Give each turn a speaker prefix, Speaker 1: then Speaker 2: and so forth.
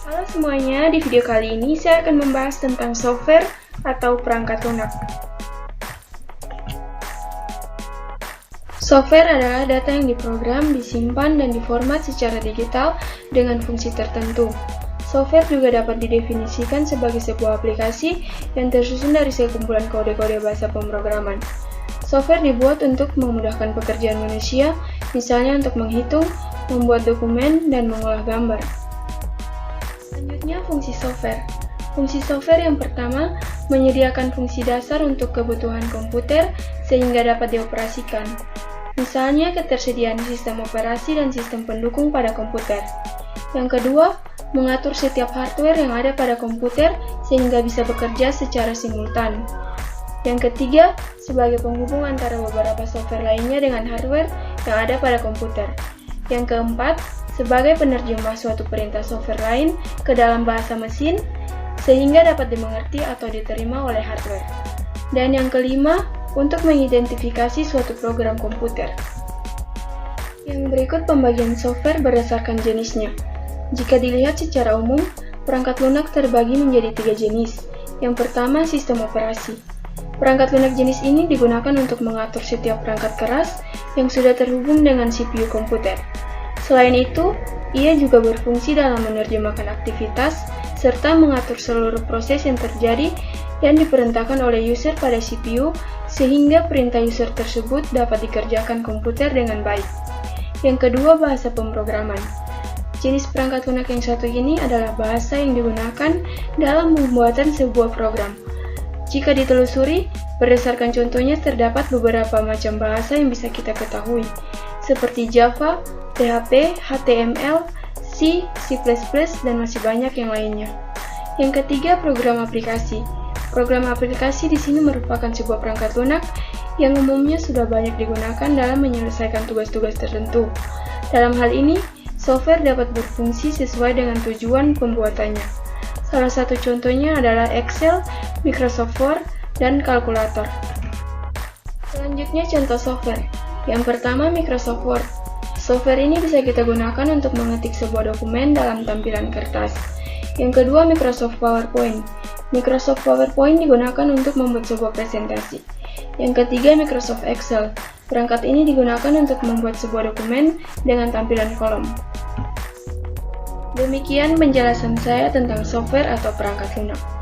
Speaker 1: Halo semuanya, di video kali ini saya akan membahas tentang software atau perangkat lunak. Software adalah data yang diprogram, disimpan, dan diformat secara digital dengan fungsi tertentu. Software juga dapat didefinisikan sebagai sebuah aplikasi yang tersusun dari sekumpulan kode-kode bahasa pemrograman. Software dibuat untuk memudahkan pekerjaan manusia, misalnya untuk menghitung, membuat dokumen, dan mengolah gambar. Selanjutnya, fungsi software. Fungsi software yang pertama menyediakan fungsi dasar untuk kebutuhan komputer sehingga dapat dioperasikan. Misalnya, ketersediaan sistem operasi dan sistem pendukung pada komputer. Yang kedua, mengatur setiap hardware yang ada pada komputer sehingga bisa bekerja secara simultan. Yang ketiga, sebagai penghubung antara beberapa software lainnya dengan hardware yang ada pada komputer. Yang keempat, sebagai penerjemah suatu perintah software lain ke dalam bahasa mesin sehingga dapat dimengerti atau diterima oleh hardware. Dan yang kelima, untuk mengidentifikasi suatu program komputer. Yang berikut pembagian software berdasarkan jenisnya. Jika dilihat secara umum, perangkat lunak terbagi menjadi 3 jenis. Yang pertama, sistem operasi. Perangkat lunak jenis ini digunakan untuk mengatur setiap perangkat keras yang sudah terhubung dengan CPU komputer. Selain itu, ia juga berfungsi dalam menerjemahkan aktivitas serta mengatur seluruh proses yang terjadi dan diperintahkan oleh user pada CPU sehingga perintah user tersebut dapat dikerjakan komputer dengan baik. Yang kedua, bahasa pemrograman. Jenis perangkat lunak yang satu ini adalah bahasa yang digunakan dalam pembuatan sebuah program. Jika ditelusuri, berdasarkan contohnya terdapat beberapa macam bahasa yang bisa kita ketahui, seperti Java, PHP, HTML, C, C++, dan masih banyak yang lainnya. Yang ketiga, program aplikasi. Program aplikasi di sini merupakan sebuah perangkat lunak yang umumnya sudah banyak digunakan dalam menyelesaikan tugas-tugas tertentu. Dalam hal ini, software dapat berfungsi sesuai dengan tujuan pembuatannya. Salah satu contohnya adalah Excel, Microsoft Word, dan kalkulator. Selanjutnya, contoh software. Yang pertama, Microsoft Word. Software ini bisa kita gunakan untuk mengetik sebuah dokumen dalam tampilan kertas. Yang kedua, Microsoft PowerPoint. Microsoft PowerPoint digunakan untuk membuat sebuah presentasi. Yang ketiga, Microsoft Excel. Perangkat ini digunakan untuk membuat sebuah dokumen dengan tampilan kolom. Demikian penjelasan saya tentang software atau perangkat lunak.